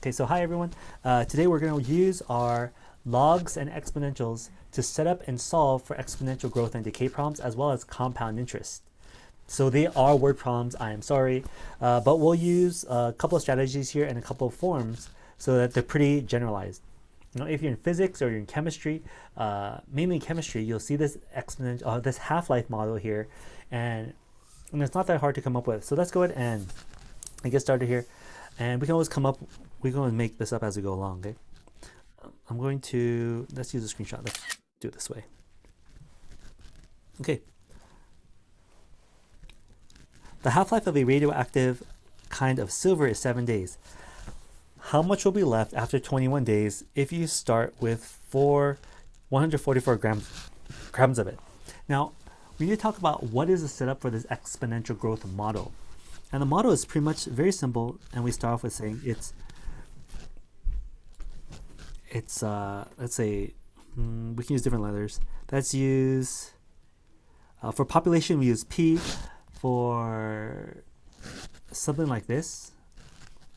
Okay, so hi everyone. Today we're going to use our logs and exponentials to set up and solve for exponential growth and decay problems as well as compound interest. So they are word problems, I am sorry, but we'll use a couple of strategies here and a couple of forms so that they're pretty generalized. You know, if you're in physics or you're in chemistry, mainly chemistry, you'll see this exponential, this half-life model here, and it's not that hard to come up with. So let's go ahead and get started here, and we can always we can make this up as we go along. Okay, I'm going to let's use a screenshot. Let's do it this way. Okay. The half-life of a radioactive kind of silver is 7 days. How much will be left after 21 days if you start with 144 grams of it? Now, we need to talk about what is the setup for this exponential growth model. And the model is pretty much very simple, and we start off with saying it's let's say we can use different letters. Let's use for population we use P. For something like this,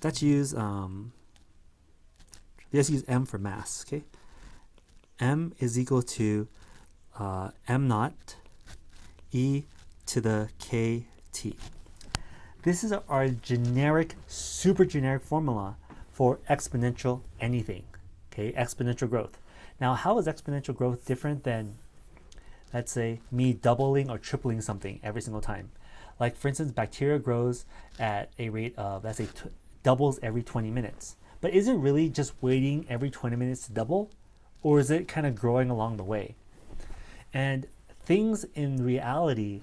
let's use M for mass. Okay, M is equal to M naught e to the kt. This is our generic, super generic formula for exponential anything. Okay, exponential growth. Now, how is exponential growth different than, let's say, me doubling or tripling something every single time? Like, for instance, bacteria grows at a rate of, let's say, doubles every 20 minutes. But is it really just waiting every 20 minutes to double? Or is it kind of growing along the way? And things in reality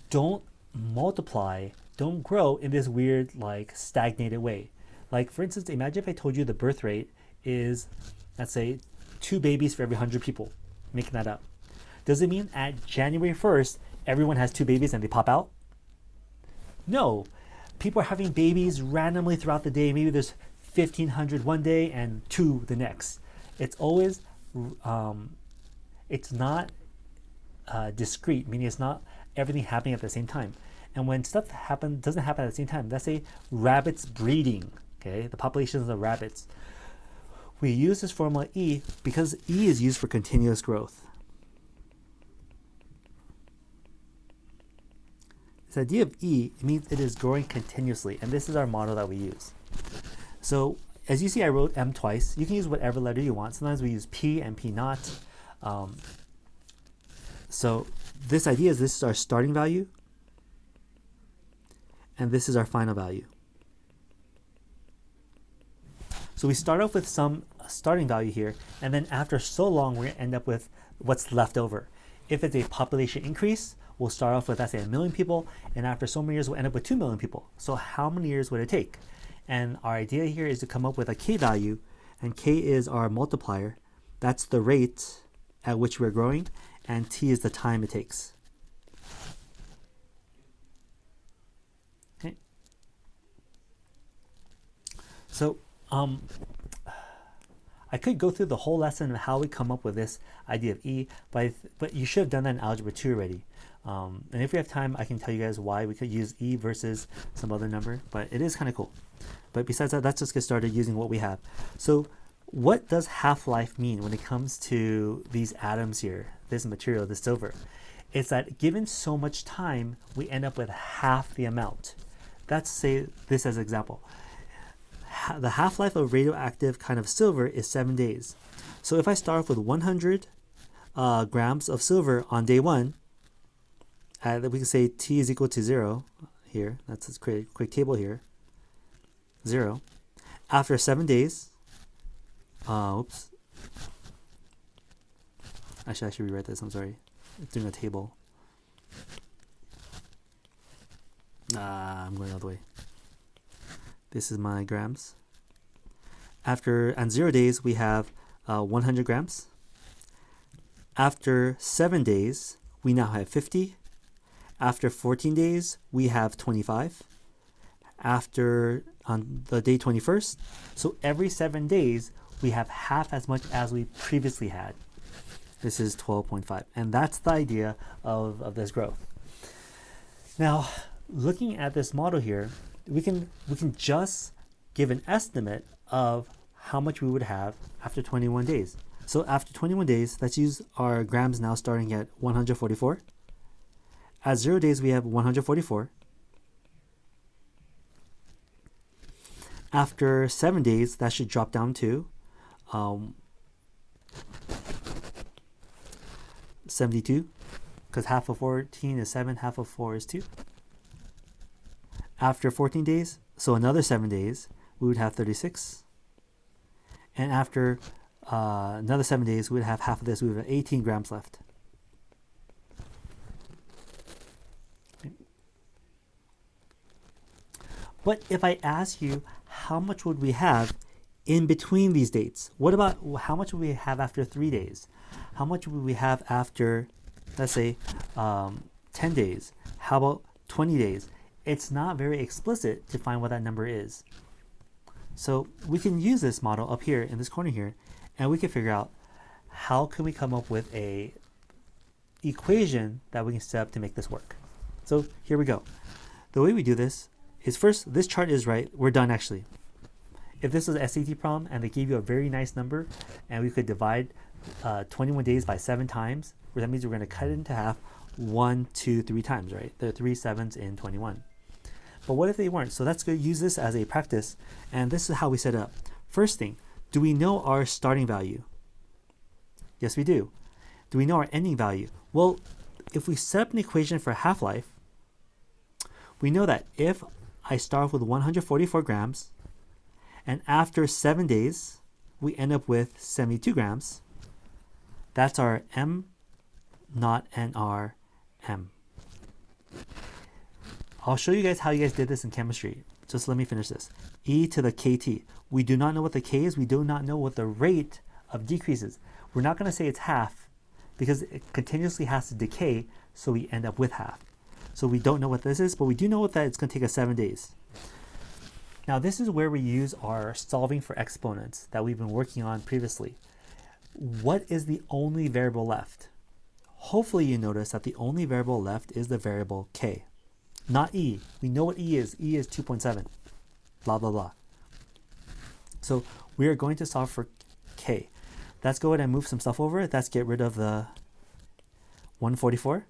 don't multiply, don't grow in this weird, like, stagnated way. Like, for instance, imagine if I told you the birth rate is, let's say, 2 babies for every 100 people. Making that up. Does it mean at January 1st, everyone has 2 babies and they pop out? No, people are having babies randomly throughout the day. Maybe there's 1,500 one day and 2 the next. It's always, it's not discrete, meaning it's not everything happening at the same time. And when stuff doesn't happen at the same time, let's say rabbits breeding, okay, the populations of rabbits. We use this formula E because E is used for continuous growth. The idea of E, it means it is growing continuously, and this is our model that we use. So as you see, I wrote M twice. You can use whatever letter you want. Sometimes we use P and P naught. So this idea is this is our starting value, and this is our final value. So we start off with some starting value here, and then after so long, we're going to end up with what's left over. If it's a population increase, we'll start off with, let's say, 1 million people, and after so many years, we'll end up with 2 million people. So how many years would it take? And our idea here is to come up with a k value, and k is our multiplier. That's the rate at which we're growing, and t is the time it takes. Okay. So I could go through the whole lesson of how we come up with this idea of E, but you should have done that in Algebra 2 already. And if we have time, I can tell you guys why we could use E versus some other number, but it is kind of cool. But besides that, let's just get started using what we have. So what does half-life mean when it comes to these atoms here, this material, this silver? It's that given so much time, we end up with half the amount. Let's say this as an example. The half-life of radioactive kind of silver is 7 days. So if I start off with 100 grams of silver on day 1, we can say t is equal to 0 here. Let's create a quick table here. 0. After 7 days, oops. Actually, I should rewrite this. I'm sorry. It's doing a table. I'm going the other way. This is my grams. After 0 days, we have 100 grams. After 7 days, we now have 50. After 14 days, we have 25. After on the day 21st, so every 7 days, we have half as much as we previously had. This is 12.5, and that's the idea of this growth. Now, looking at this model here, we can just give an estimate of how much we would have after 21 days. So after 21 days, let's use our grams now starting at 144. At 0 days, we have 144. After 7 days, that should drop down to 72, because half of 14 is 7, half of 4 is 2. After 14 days, so another 7 days, we would have 36. And after another 7 days, we would have half of this, we would have 18 grams left. But if I ask you, how much would we have in between these dates? What about how much would we have after 3 days? How much would we have after, let's say, 10 days? How about 20 days? It's not very explicit to find what that number is. So we can use this model up here in this corner here, and we can figure out how can we come up with a equation that we can set up to make this work. So here we go. The way we do this is first, this chart is right. We're done actually. If this was an SAT problem and they gave you a very nice number and we could divide 21 days by 7 times, where that means we're going to cut it into half 1, 2, 3 times, right? There are 3 7s in 21. But what if they weren't? So let's go use this as a practice, and this is how we set it up. First thing, do we know our starting value? Yes, we do. Do we know our ending value? Well, if we set up an equation for half-life, we know that if I start off with 144 grams, and after 7 days, we end up with 72 grams. That's our M naught and our M. I'll show you guys how you guys did this in chemistry. Just let me finish this. E to the KT. We do not know what the K is. We do not know what the rate of decrease is. We're not going to say it's half because it continuously has to decay, so we end up with half. So we don't know what this is, but we do know that it's going to take us 7 days. Now this is where we use our solving for exponents that we've been working on previously. What is the only variable left? Hopefully you notice that the only variable left is the variable K, not E. We know what E is. E is 2.7, blah, blah, blah. So we are going to solve for K. Let's go ahead and move some stuff over. Let's get rid of the 144.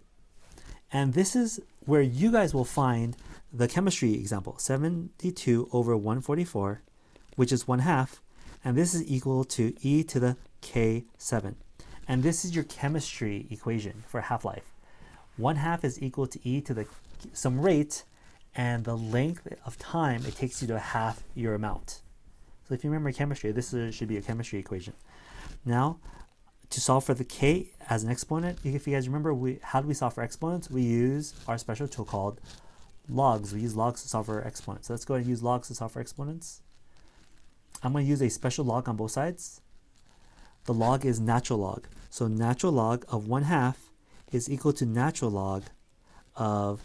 And this is where you guys will find the chemistry example, 72 over 144, which is 1/2, and this is equal to e to the k7. And this is your chemistry equation for half-life. 1/2 is equal to e to the some rate and the length of time it takes you to half your amount. So if you remember chemistry, this should be a chemistry equation. Now, to solve for the k as an exponent, if you guys remember, how do we solve for exponents? We use our special tool called logs. We use logs to solve for exponents. So let's go ahead and use logs to solve for exponents. I'm going to use a special log on both sides. The log is natural log. So natural log of 1/2 is equal to natural log of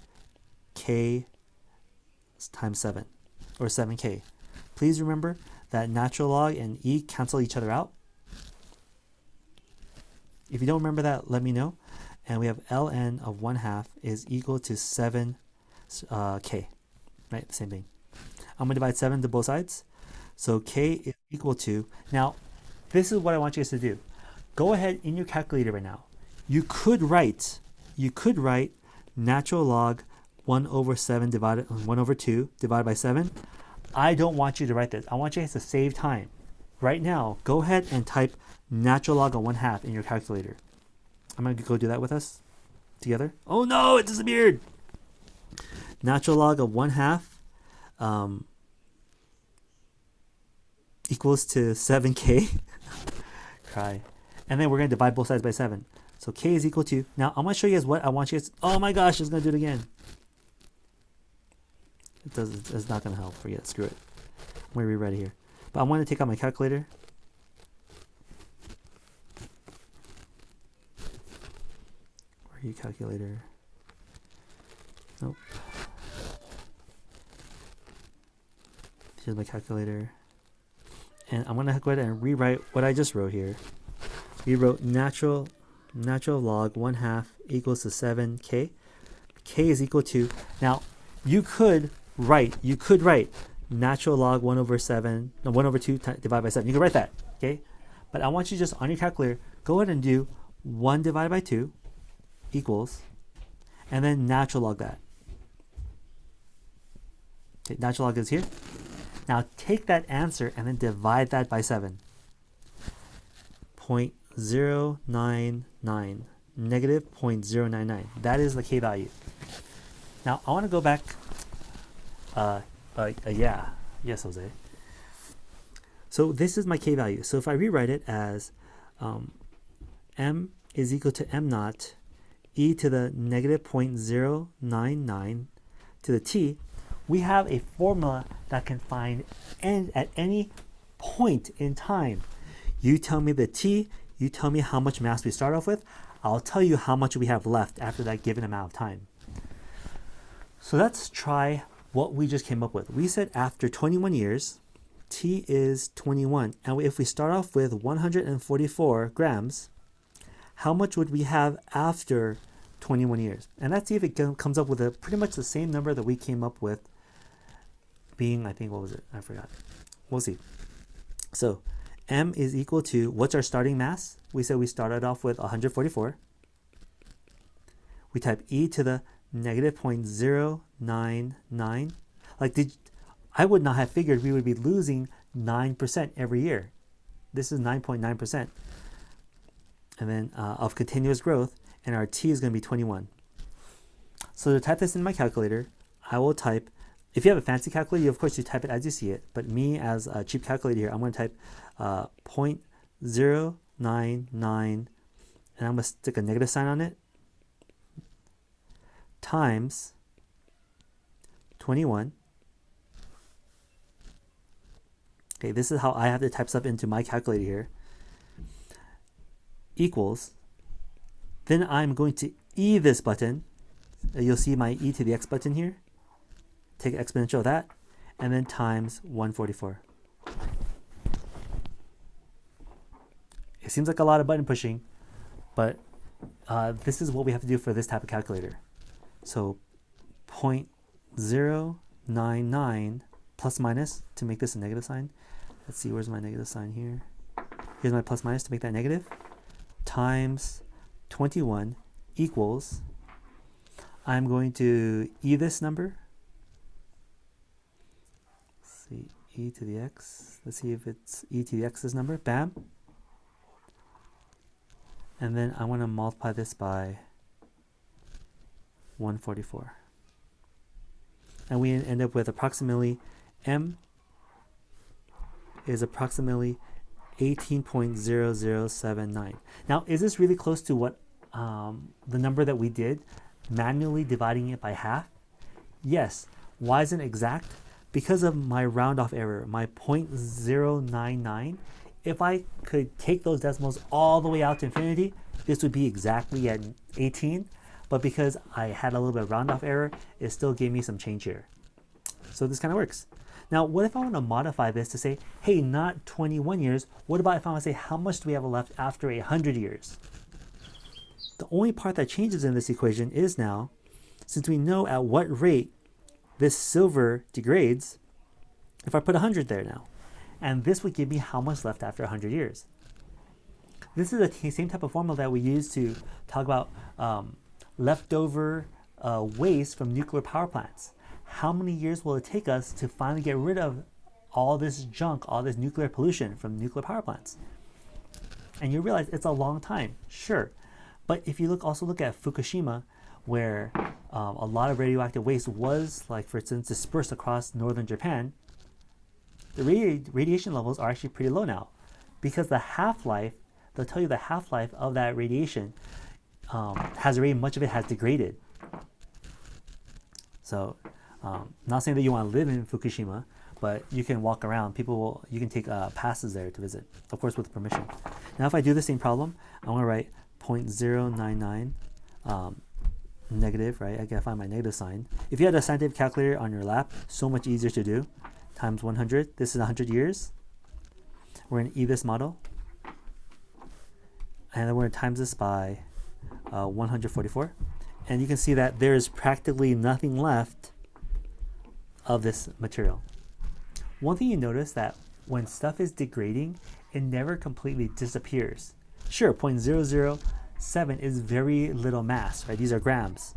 k times 7, or 7k. Please remember that natural log and e cancel each other out. If you don't remember that, let me know. And we have ln of 1/2 is equal to 7k, right? The same thing. I'm going to divide 7 to both sides. So k is equal to, now this is what I want you guys to do. Go ahead in your calculator right now. You could write natural log 1/7 divided 1/2 divided by 7. I don't want you to write this. I want you guys to save time. Right now, go ahead and type natural log of 1/2 in your calculator. I'm going to go do that with us together. Oh no, it disappeared. Natural log of 1/2 equals to 7k. Cry. And then we're going to divide both sides by 7. So k is equal to, now I'm going to show you guys what I want you guys, oh my gosh, it's going to do it again. It's not going to help. Forget it. Screw it. I'm going to rewrite it here. But I want to take out my calculator. Where are you, calculator? Nope. Here's my calculator. And I'm going to go ahead and rewrite what I just wrote here. We wrote natural log 1/2 equals to 7k. K is equal to, now you could write natural log 1 over 7, no, 1 over 2 divided by 7. You can write that, okay? But I want you just on your calculator, go ahead and do 1 divided by 2 equals, and then natural log that. Okay, natural log is here. Now take that answer and then divide that by 7. 0.099, negative 0.099. That is the k-value. Now I want to go back. Yes, Jose. So this is my k-value. So if I rewrite it as m is equal to m naught e to the negative 0.099 to the t, we have a formula that can find n at any point in time. You tell me the t, you tell me how much mass we start off with, I'll tell you how much we have left after that given amount of time. So let's try what we just came up with. We said after 21 years, t is 21. And if we start off with 144 grams, how much would we have after 21 years? And let's see if it comes up with pretty much the same number that we came up with being, I think, what was it? I forgot. We'll see. So m is equal to, what's our starting mass? We said we started off with 144. We type e to the negative 0.099. I would not have figured we would be losing 9% every year. This is 9.9%. And then of continuous growth, and our t is going to be 21. So to type this in my calculator, I will type, if you have a fancy calculator, of course you type it as you see it, but me as a cheap calculator here, I'm going to type 0.099, and I'm going to stick a negative sign on it, times 21. Okay, this is how I have to type stuff into my calculator here. Equals, then I'm going to e this button. You'll see my e to the x button here. Take exponential of that, and then times 144. It seems like a lot of button pushing, but this is what we have to do for this type of calculator. So 0.099 plus minus to make this a negative sign. Let's see, where's my negative sign here? Here's my plus minus to make that negative. Times 21 equals, I'm going to e this number. Let's see, e to the x. Let's see if it's e to the x this number. Bam. And then I want to multiply this by 144. And we end up with approximately m is approximately 18.0079. Now, is this really close to what the number that we did, manually dividing it by half? Yes. Why isn't it exact? Because of my round off error, my 0.099. If I could take those decimals all the way out to infinity, this would be exactly at 18. But because I had a little bit of round off error, it still gave me some change here. So this kind of works. Now, what if I want to modify this to say, hey, not 21 years, what about if I want to say, how much do we have left after 100 years? The only part that changes in this equation is now, since we know at what rate this silver degrades, if I put 100 there now, and this would give me how much left after 100 years. This is the same type of formula that we use to talk about leftover waste from nuclear power plants. How many years will it take us to finally get rid of all this junk, all this nuclear pollution from nuclear power plants? And you realize it's a long time, sure. But if you also look at Fukushima, where a lot of radioactive waste was, like for instance, dispersed across northern Japan, the radiation levels are actually pretty low now, because the half-life, they'll tell you the half-life of that radiation has already, much of it has degraded. So, not saying that you want to live in Fukushima, but you can walk around. You can take passes there to visit, of course with permission. Now if I do the same problem, I want to write 0.099 negative, right? I gotta find my negative sign. If you had a scientific calculator on your lap, so much easier to do. Times 100, this is 100 years. We're going to e this model. And then we're going to times this by 144. And you can see that there is practically nothing left of this material. one thing you notice that when stuff is degrading, it never completely disappears. Sure, 0.007 is very little mass, right? These are grams,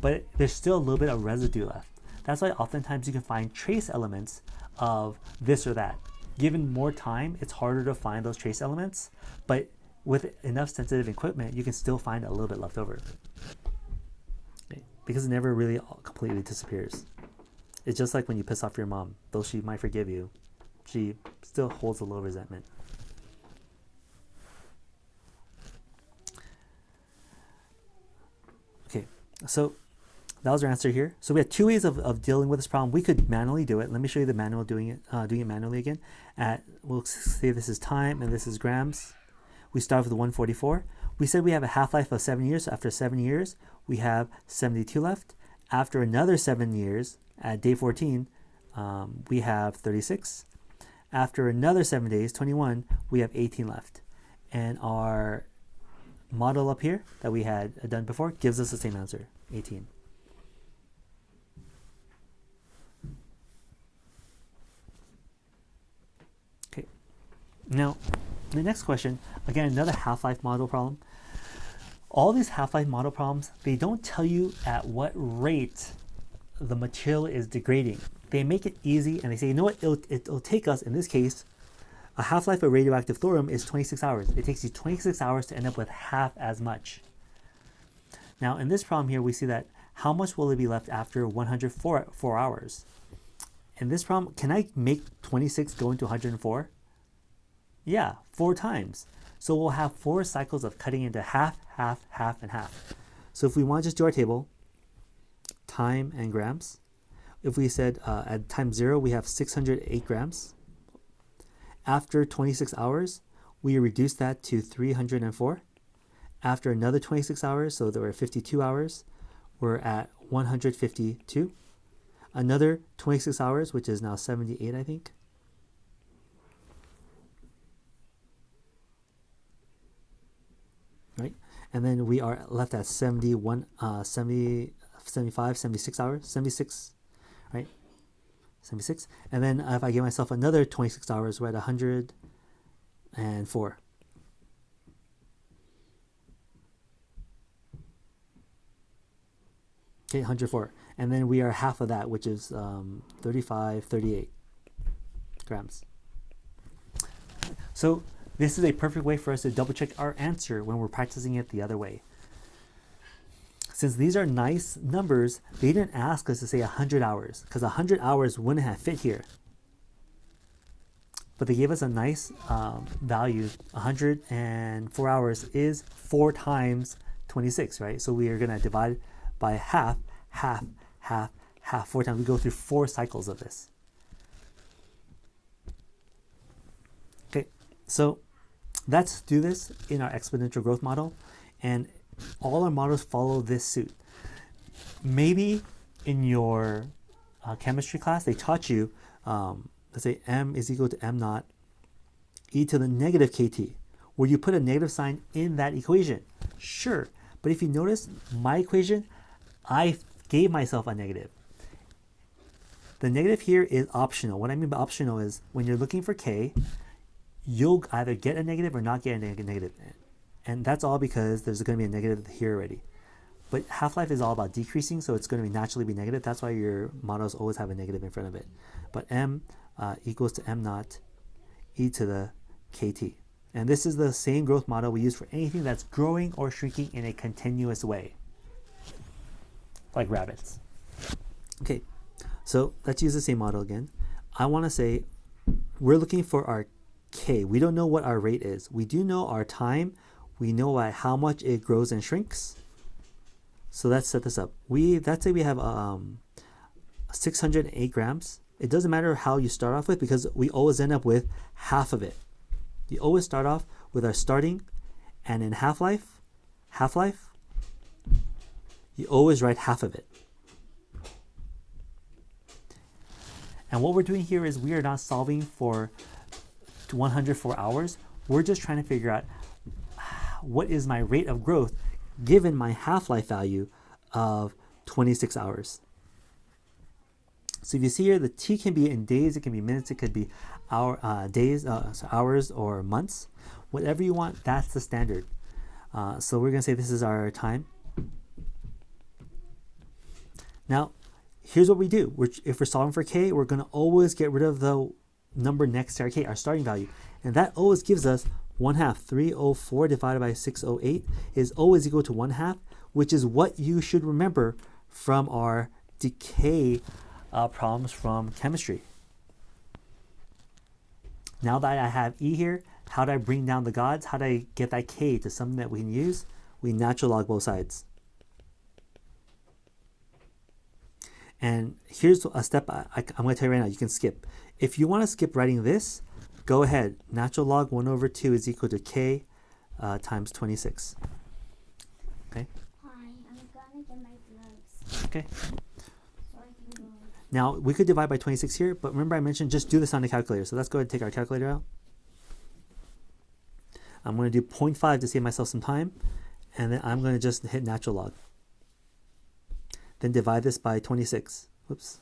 but there's still a little bit of residue left. That's why oftentimes you can find trace elements of this or that. Given more time, it's harder to find those trace elements, but with enough sensitive equipment, you can still find a little bit left over. Okay. Because it never really completely disappears. It's just like when you piss off your mom. Though she might forgive you, she still holds a little resentment. Okay, so that was our answer here. So we had two ways of dealing with this problem. We could manually do it. Let me show you the manual doing it manually again. We'll say this is time and this is grams. We start with 144. We said we have a half-life of 7 years. So after 7 years, we have 72 left. After another 7 years, at day 14, we have 36. After another 7 days, 21, we have 18 left. And our model up here that we had done before gives us the same answer, 18. Okay. Now, the next question, again, another half-life model problem. All these half-life model problems, they don't tell you at what rate the material is degrading. They make it easy and they say, you know what, it'll take us, in this case, a half-life of radioactive thorium is 26 hours. It takes you 26 hours to end up with half as much. Now, in this problem here, we see that how much will it be left after 104 hours? In this problem, can I make 26 go into 104? Yeah, 4 times. So we'll have 4 cycles of cutting into half, half, half, and half. So if we want to just do our table, time and grams. If we said at time 0, we have 608 grams. After 26 hours, we reduce that to 304. After another 26 hours, so there were 52 hours, we're at 152. Another 26 hours, which is now 78, I think. Right? And then we are left at 75, 76 hours, 76, right? 76. And then if I give myself another 26 hours, we're at 104. Okay, 104. And then we are half of that, which is 38 grams. So this is a perfect way for us to double check our answer when we're practicing it the other way. Since these are nice numbers, they didn't ask us to say 100 hours, because 100 hours wouldn't have fit here. But they gave us a nice value. 104 hours is 4 times 26, right? So we are going to divide by half, half, half, half, 4 times. We go through 4 cycles of this. Okay, so let's do this in our exponential growth model. And all our models follow this suit. Maybe in your chemistry class, they taught you, let's say m is equal to m naught e to the negative kt. Would you put a negative sign in that equation? Sure. But if you notice my equation, I gave myself a negative. The negative here is optional. What I mean by optional is when you're looking for k, you'll either get a negative or not get a negative. And that's all because there's going to be a negative here already. But half-life is all about decreasing, so it's going to naturally be negative. That's why your models always have a negative in front of it. But m equals to m naught e to the kt. And this is the same growth model we use for anything that's growing or shrinking in a continuous way, like rabbits. Okay, so let's use the same model again. I want to say we're looking for our k. We don't know what our rate is. We do know our time. We know how much it grows and shrinks. So let's set this up. Let's say we have 608 grams. It doesn't matter how you start off with because we always end up with half of it. You always start off with our starting, and in half-life, you always write half of it. And what we're doing here is we are not solving for 104 hours. We're just trying to figure out what is my rate of growth given my half-life value of 26 hours. So if you see here, the t can be in days, it can be minutes, it could be hours or months. Whatever you want, that's the standard. So we're going to say this is our time. Now, here's what we do. If we're solving for k, we're going to always get rid of the number next to our k, our starting value. And that always gives us 1/2. 304 divided by 608 is always equal to 1/2, which is what you should remember from our decay problems from chemistry. Now that I have e here, how do I bring down the gods? How do I get that k to something that we can use? We natural log both sides. And here's a step I'm going to tell you right now, you can skip. If you want to skip writing this, go ahead. Natural log 1/2 is equal to k times 26. Okay? Hi, I'm going to get my gloves. Okay. So I can go. Now, we could divide by 26 here, but remember I mentioned just do this on the calculator. So let's go ahead and take our calculator out. I'm going to do 0.5 to save myself some time, and then I'm going to just hit natural log. Then divide this by 26. Whoops.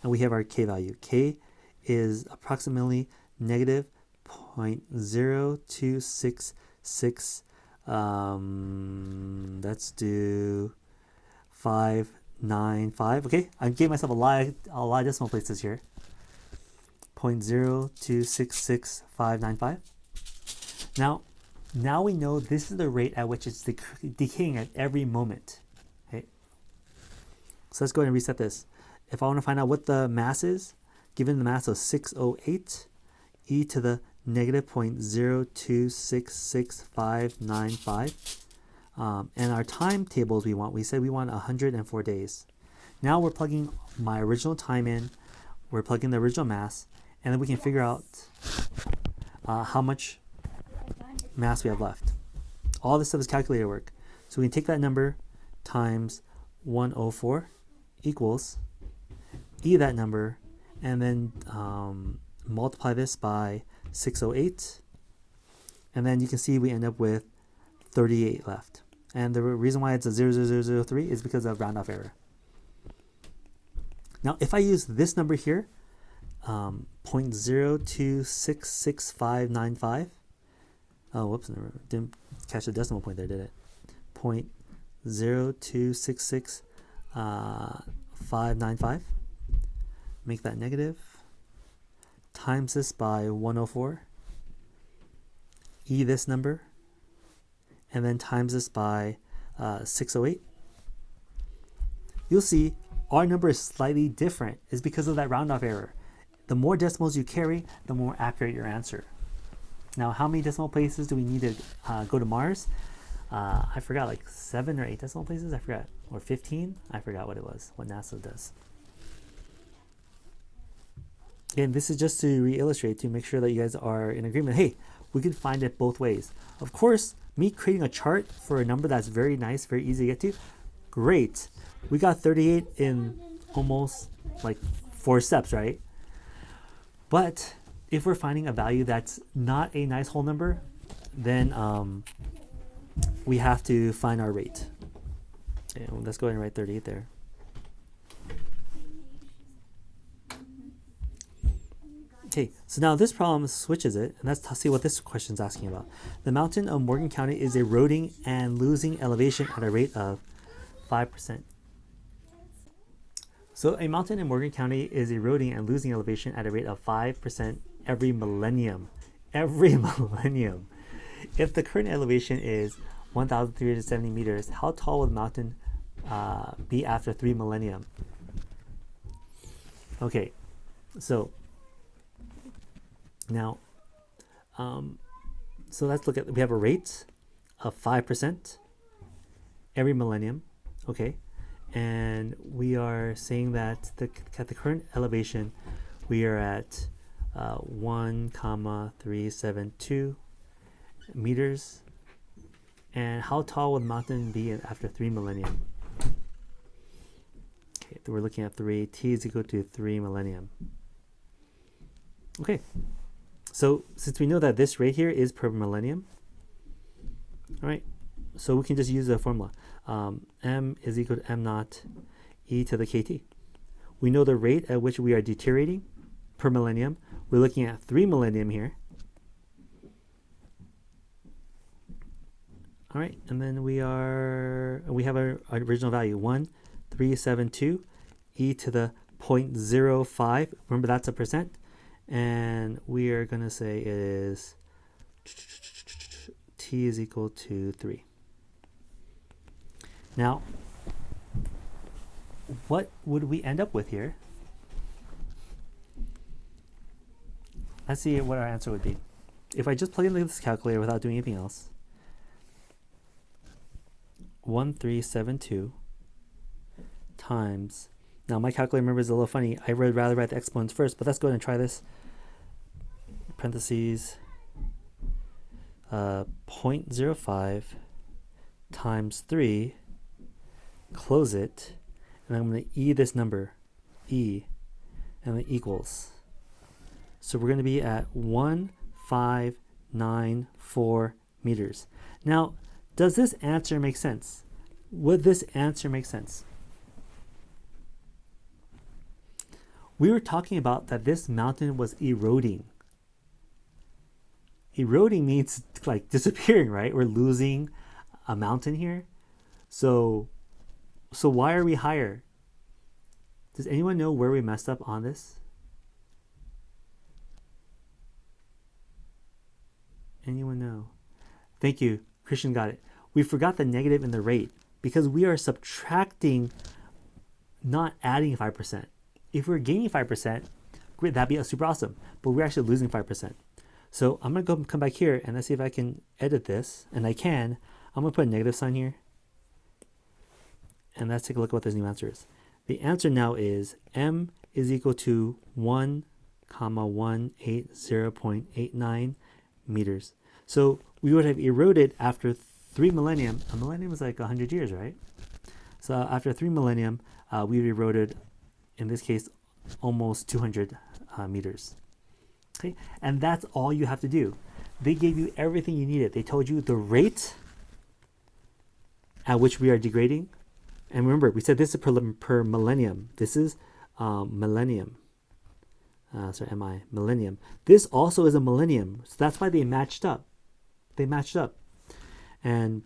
And we have our k value. K is approximately negative 0.0266. Let's do 595. Okay, I gave myself a lot of decimal places here. 0.0266595. Now we know this is the rate at which it's decaying at every moment. Okay. So let's go ahead and reset this. If I want to find out what the mass is, given the mass of 608, e to the negative 0.0266595, and our timetables we said we want 104 days. Now we're plugging my original time in, we're plugging the original mass, and then we can figure out how much mass we have left. All this stuff is calculator work. So we can take that number times 104 equals e that number, and then multiply this by 608, and then you can see we end up with 38 left. And the reason why it's a 0.0003 is because of round off error. Now if I use this number here, 0.0266595, oh whoops, didn't catch the decimal point there, did it? 0.0266595, make that negative, times this by 104, e this number, and then times this by 608. You'll see our number is slightly different. It's because of that round off error. The more decimals you carry, the more accurate your answer. Now, how many decimal places do we need to go to Mars? I forgot, like 7 or 8 decimal places, I forgot. Or 15, I forgot what it was, what NASA does. Again, this is just to re-illustrate, to make sure that you guys are in agreement. Hey, we could find it both ways. Of course, me creating a chart for a number that's very nice, very easy to get to, great. We got 38 in almost like 4 steps, right? But if we're finding a value that's not a nice whole number, then we have to find our rate. Okay, well, let's go ahead and write 38 there. Okay, so now this problem switches it, and let's see what this question is asking about. The mountain of Morgan County is eroding and losing elevation at a rate of 5%. So a mountain in Morgan County is eroding and losing elevation at a rate of 5% every millennium. Every millennium. If the current elevation is 1,370 meters, how tall will the mountain be after 3 millennium? Okay, so now, so let's look at, we have a rate of 5% every millennium, okay, and we are saying that at the current elevation, we are at 1,372 meters, and how tall will the mountain be after 3 millennium? Okay, so we're looking at 3, t is equal to 3 millennium. Okay. So since we know that this rate here is per millennium, all right, so we can just use the formula. M is equal to m naught e to the kt. We know the rate at which we are deteriorating per millennium. We're looking at 3 millennium here. All right, and then we have our original value, 1372 e to the 0.05. Remember, that's a percent. And we are going to say it is t is equal to 3. Now, what would we end up with here? Let's see what our answer would be. If I just plug in this calculator without doing anything else, 1372 times, now my calculator, remember, is a little funny. I would rather write the exponents first, but let's go ahead and try this. Parentheses, 0.05 times 3, close it, and I'm going to e this number, e, and then equals. So we're going to be at 1594 meters. Now, does this answer make sense? Would this answer make sense? We were talking about that this mountain was eroding. Eroding means like disappearing, right? We're losing a mountain here. So why are we higher? Does anyone know where we messed up on this? Anyone know? Thank you. Christian got it. We forgot the negative in the rate because we are subtracting, not adding 5%. If we're gaining 5%, great, that'd be super awesome. But we're actually losing 5%. So I'm going to come back here and let's see if I can edit this. And I can. I'm going to put a negative sign here. And let's take a look at what this new answer is. The answer now is m is equal to 1,180.89 meters. So we would have eroded after 3 millennium. A millennium is like 100 years, right? So after 3 millennium, we eroded, in this case, almost 200 meters. Okay, and that's all you have to do. They gave you everything you needed. They told you the rate at which we are degrading. And remember, we said this is per millennium. This is millennium. Millennium. This also is a millennium. So that's why they matched up. They matched up. And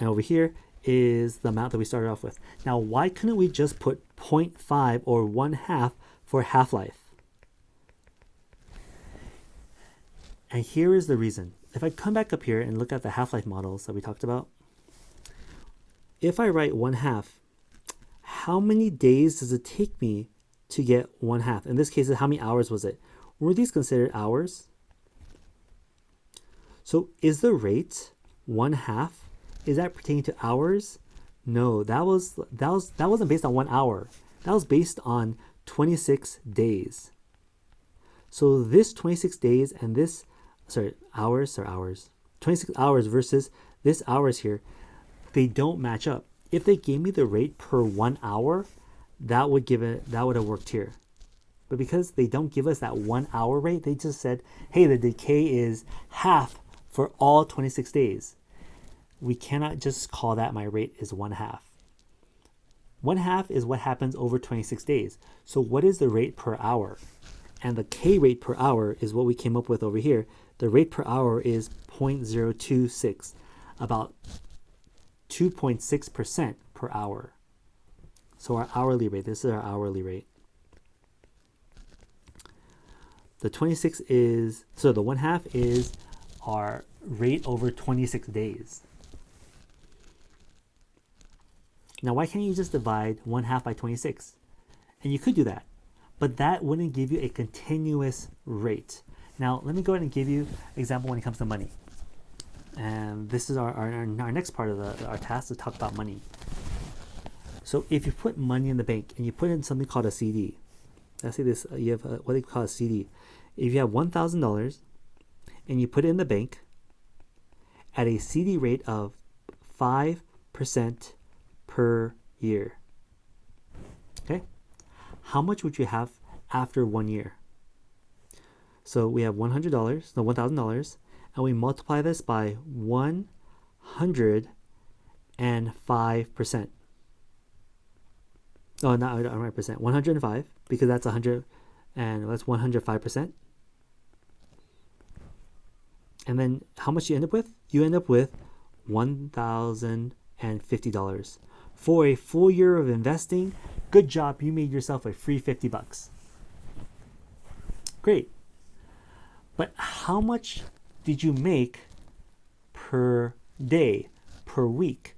over here is the amount that we started off with. Now, why couldn't we just put 0.5 or 1/2 for half-life? And here is the reason. If I come back up here and look at the half-life models that we talked about, if I write 1/2, how many days does it take me to get 1/2? In this case, how many hours was it? Were these considered hours? So is the rate 1/2? Is that pertaining to hours? No, that wasn't based on 1 hour. That was based on 26 days. So this 26 days and this, hours. 26 hours versus this hours here, they don't match up. If they gave me the rate per 1 hour, that would have worked here. But because they don't give us that 1 hour rate, they just said, hey, the decay is half for all 26 days. We cannot just call that my rate is 1/2. 1/2 is what happens over 26 days. So what is the rate per hour? And the K rate per hour is what we came up with over here. The rate per hour is 0.026, about 2.6% per hour. So our hourly rate, this is our hourly rate. The 26 is, so the 1/2 is our rate over 26 days. Now, why can't you just divide 1/2 by 26? And you could do that, but that wouldn't give you a continuous rate. Now, let me go ahead and give you an example when it comes to money. And this is our next part of our task, to talk about money. So if you put money in the bank and you put in something called a CD, let's say this, you have what they call a CD. If you have $1,000 and you put it in the bank at a CD rate of 5% per year, okay, how much would you have after 1 year? So we have $1,000, and we multiply this by 105%. Oh, not 100%. 105 because that's 100, and that's 105%. And then how much you end up with? You end up with $1,050 for a full year of investing. Good job, you made yourself a free $50. Great. But how much did you make per day, per week,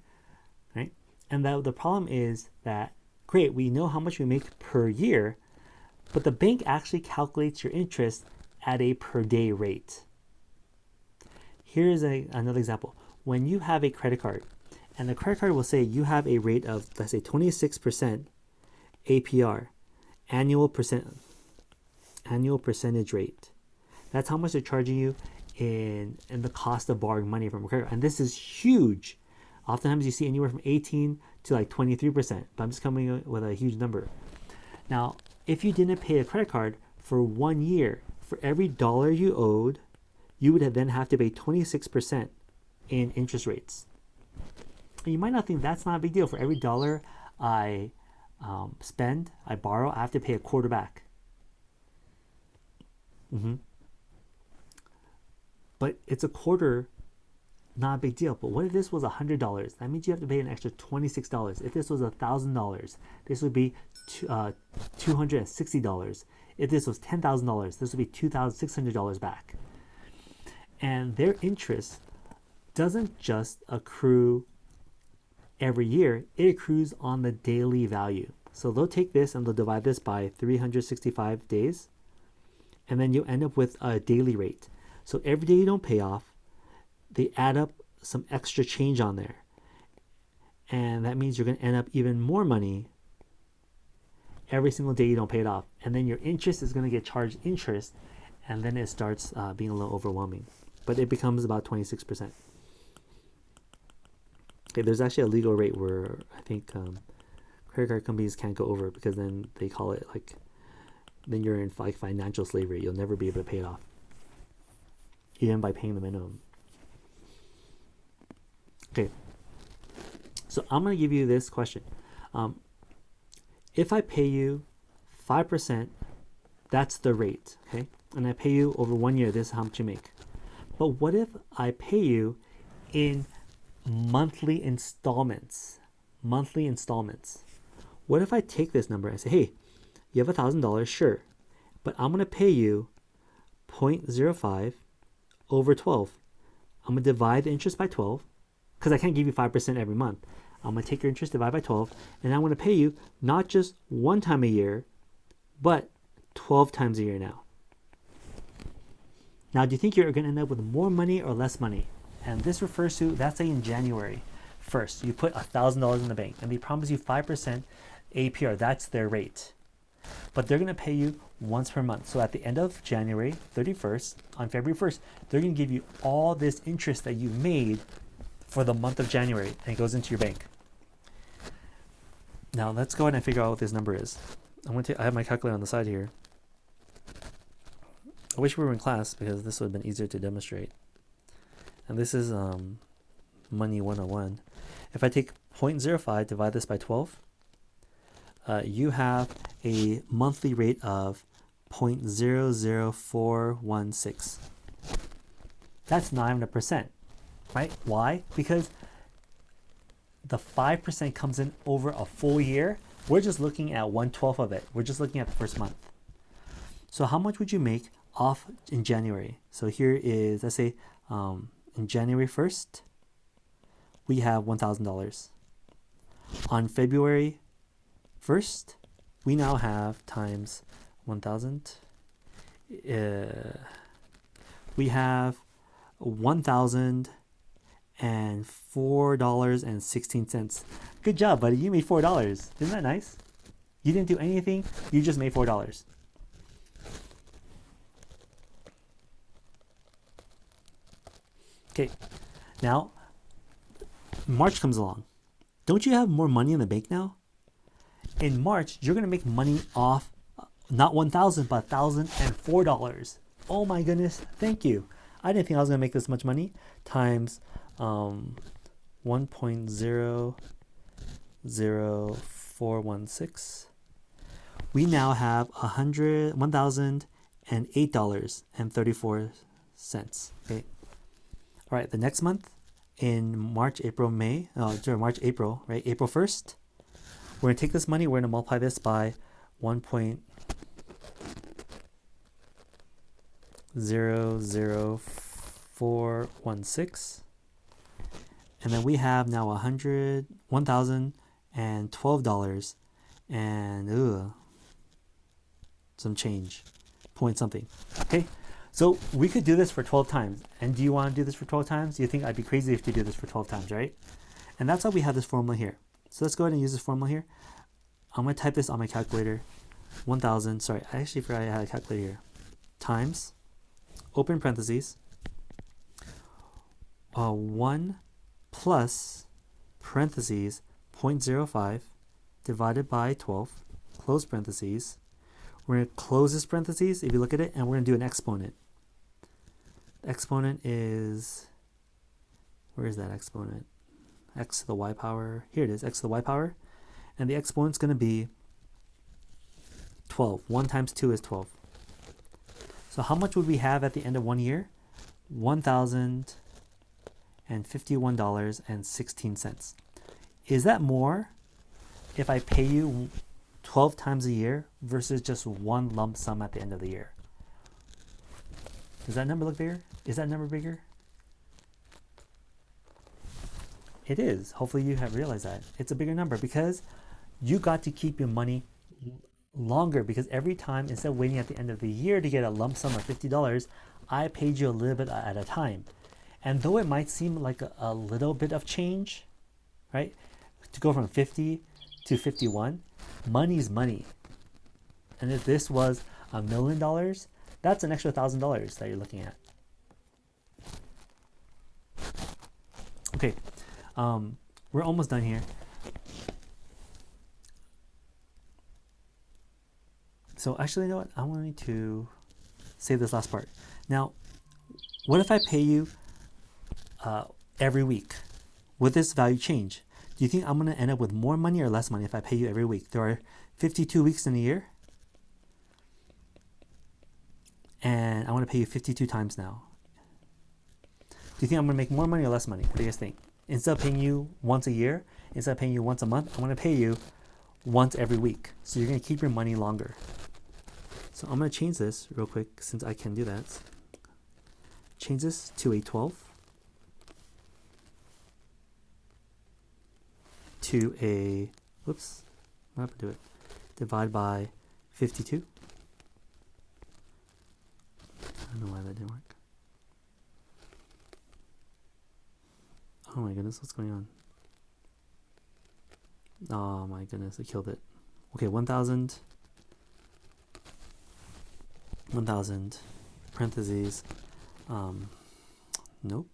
right? And the problem is that, great, we know how much we make per year, but the bank actually calculates your interest at a per day rate. Here's another example. When you have a credit card, and the credit card will say you have a rate of, let's say, 26% APR, annual percentage rate. That's how much they're charging you in the cost of borrowing money from a credit card. And this is huge. Oftentimes you see anywhere from 18 to like 23%, but I'm just coming with a huge number. Now, if you didn't pay a credit card for 1 year, for every dollar you owed, you would then have to pay 26% in interest rates. And you might not think that's not a big deal. For every dollar I spend, I borrow, I have to pay a quarter back. But it's a quarter, not a big deal. But what if this was $100? That means you have to pay an extra $26. If this was $1,000, this would be $260. If this was $10,000, this would be $2,600 back. And their interest doesn't just accrue every year, it accrues on the daily value. So they'll take this and they'll divide this by 365 days, and then you end up with a daily rate. So every day you don't pay off, they add up some extra change on there. And that means you're going to end up even more money every single day you don't pay it off. And then your interest is going to get charged interest, and then it starts being a little overwhelming. But it becomes about 26%. Okay, there's actually a legal rate where I think credit card companies can't go over, because then they call it like, then you're in like financial slavery. You'll never be able to pay it off, even by paying the minimum. Okay, so I'm going to give you this question. If I pay you 5%, that's the rate, okay? And I pay you over 1 year, this is how much you make. But what if I pay you in monthly installments? Monthly installments. What if I take this number and say, hey, you have $1,000, sure, but I'm going to pay you 0.05 over 12. I'm going to divide the interest by 12, because I can't give you 5% every month. I'm going to take your interest, divide by 12, and I'm going to pay you not just one time a year, but 12 times a year now. Now, do you think you're going to end up with more money or less money? And this refers to, that's in January 1st. You put $1,000 in the bank, and they promise you 5% APR. That's their rate. But they're going to pay you once per month. So at the end of January 31st, on February 1st, they're going to give you all this interest that you made for the month of January, and it goes into your bank. Now let's go ahead and figure out what this number is. I have my calculator on the side here. I wish we were in class, because this would have been easier to demonstrate. And this is Money 101. If I take 0.05, divide this by 12, you have a monthly rate of 0.00416. That's not even a percent. Right? Why? Because the 5% comes in over a full year. We're just looking at 1/12 of it. We're just looking at the first month. So how much would you make off in January? So here is, let's say, in January 1st, we have $1,000. On February 1st, we now have times 1,000. We have $1,004.16. Good job, buddy. You made $4. Isn't that nice? You didn't do anything. You just made $4. Okay. Now, March comes along. Don't you have more money in the bank now? In March, you're going to make money off not $1,000, but $1,004. Oh my goodness. Thank you. I didn't think I was going to make this much money. Times 1.004 3416. We now have $1,008.34. Okay. All right, the next month in March, April, May, March, April, right? April 1st, we're going to take this money, we're going to multiply this by 1.00416. And then we have now $1,012 and some change, point something. Okay, so we could do this for 12 times. And do you want to do this for 12 times? Do you think I'd be crazy if to do this for 12 times, right? And that's why we have this formula here. So let's go ahead and use this formula here. I'm going to type this on my calculator. 1,000, sorry, I actually forgot I had a calculator here. Times, open parentheses, 1 plus parentheses 0.05 divided by 12, close parentheses. We're going to close this parentheses if you look at it, and we're going to do an exponent. The exponent is, where is that exponent? X to the y power, here it is, x to the y power. And the exponent's going to be 12. 1 times 2 is 12. So how much would we have at the end of 1 year? $1,051.16. Is that more if I pay you 12 times a year versus just one lump sum at the end of the year? Does that number look bigger? Is that number bigger? It is. Hopefully you have realized that. It's a bigger number because you got to keep your money longer, because every time, instead of waiting at the end of the year to get a lump sum of $50, I paid you a little bit at a time. And though it might seem like a little bit of change, right, to go from 50 to 51, money's money. And if this was $1 million, that's an extra $1,000 that you're looking at. Okay, we're almost done here. So actually, you know what? I want to save this last part. Now, what if I pay you every week? Would this value change? Do you think I'm going to end up with more money or less money if I pay you every week? There are 52 weeks in a year, and I want to pay you 52 times now. Do you think I'm going to make more money or less money? What do you guys think? Instead of paying you once a year, instead of paying you once a month, I'm going to pay you once every week. So you're going to keep your money longer. So I'm going to change this real quick since I can do that. Change this to a 12. To a, whoops, what happened to it? Divide by 52. I don't know why that didn't work. Oh my goodness, what's going on? Oh my goodness, I killed it. Okay, 1,000, parentheses, nope.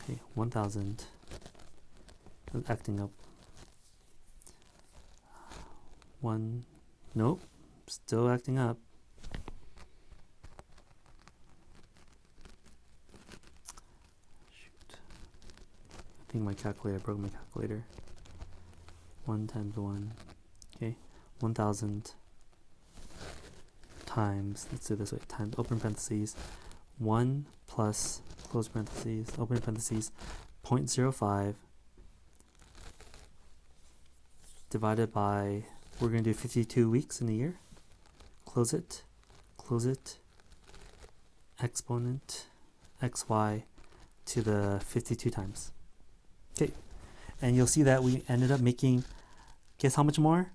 Okay, 1,000, acting up. Nope, still acting up. Shoot. I think my calculator, broke my calculator. 1 times 1, okay, 1,000 times, let's do it this way, times, open parentheses, 1 plus, close parentheses, open parentheses, 0.05 divided by, we're going to do 52 weeks in a year, close it, exponent xy to the 52 times. Okay, and you'll see that we ended up making, guess how much more?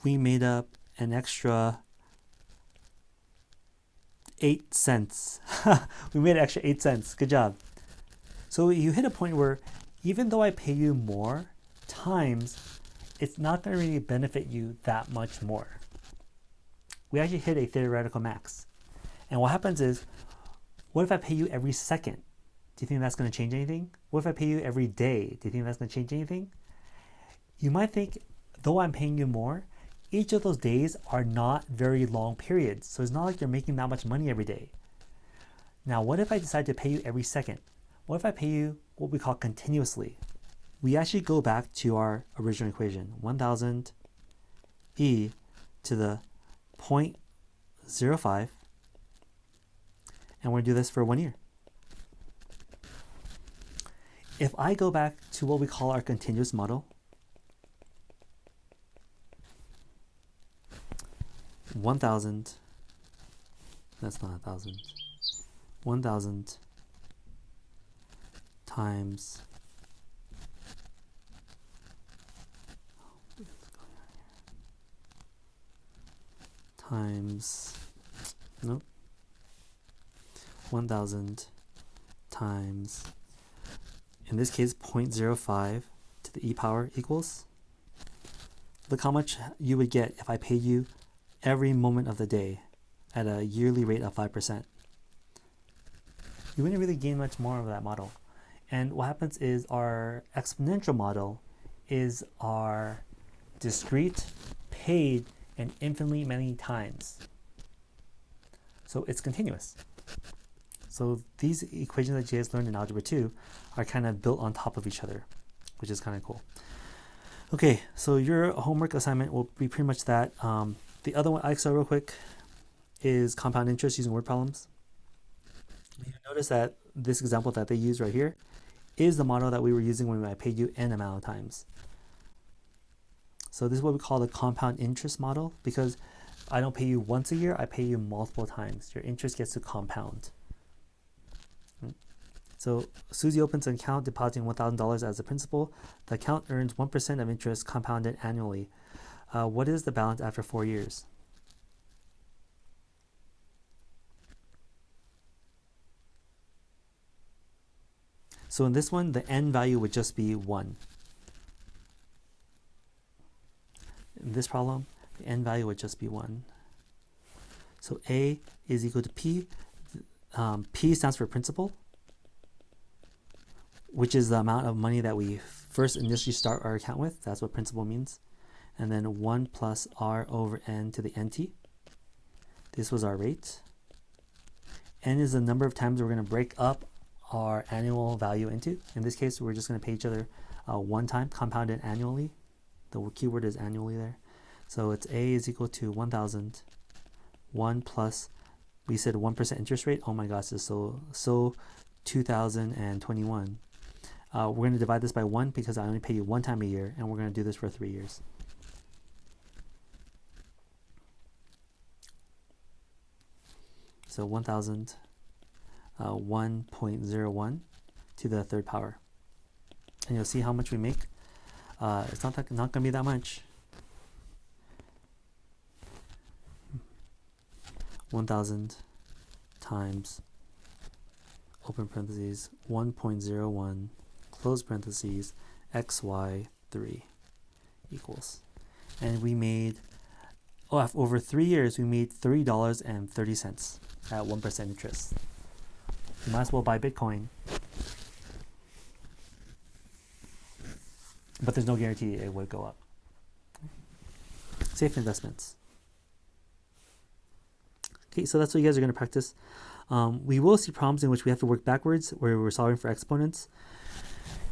We made up an extra 8 cents. We made an extra 8 cents. Good job. So you hit a point where even though I pay you more times, it's not going to really benefit you that much more. We actually hit a theoretical max. And what happens is, what if I pay you every second? Do you think that's going to change anything? What if I pay you every day? Do you think that's going to change anything? You might think, though I'm paying you more, each of those days are not very long periods. So it's not like you're making that much money every day. Now, what if I decide to pay you every second? What if I pay you what we call continuously? we actually go back to our original equation, 1000 e to the 0.05, and we're going to do this for 1 year. If I go back to what we call our continuous model, 1000, that's not 1,000, 1000 times nope, 1000 times, in this case 0.05 to the e power equals, look how much you would get if I paid you every moment of the day at a yearly rate of 5%. You wouldn't really gain much more of that model. And what happens is our exponential model is our discrete, paid, and infinitely many times. So it's continuous. So these equations that you guys learned in Algebra 2 are kind of built on top of each other, which is kind of cool. Okay, so your homework assignment will be pretty much that. The other one I saw real quick is compound interest using word problems. You notice that this example that they use right here is the model that we were using when I paid you n amount of times. So this is what we call the compound interest model, because I don't pay you once a year, I pay you multiple times. Your interest gets to compound. So Susie opens an account depositing $1,000 as a principal. The account earns 1% of interest compounded annually. What is the balance after 4 years? So in this one, the n value would just be 1. In this problem, the n value would just be 1. So A is equal to P. P stands for principal, which is the amount of money that we first initially start our account with. That's what principal means. And then 1 plus r over n to the nt. This was our rate. N is the number of times we're going to break up our annual value into. In this case, we're just going to pay each other one time, compounded annually. The keyword is annually there. So it's A is equal to 1,000. 1 plus, we said 1% interest rate. Oh my gosh, this is so 2021. We're going to divide this by 1 because I only pay you one time a year, and we're going to do this for 3 years. So 1,000, 1.01 to the third power. And you'll see how much we make. It's not going to be that much. 1,000 times, open parentheses, 1.01, close parentheses, xy3 equals. And we made, over 3 years, we made $30.30 at 1% interest. You might as well buy Bitcoin. But there's no guarantee it would go up. Safe investments. Okay, so that's what you guys are going to practice. We will see problems in which we have to work backwards, where we're solving for exponents.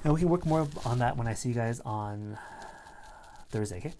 And we can work more on that when I see you guys on Thursday, okay?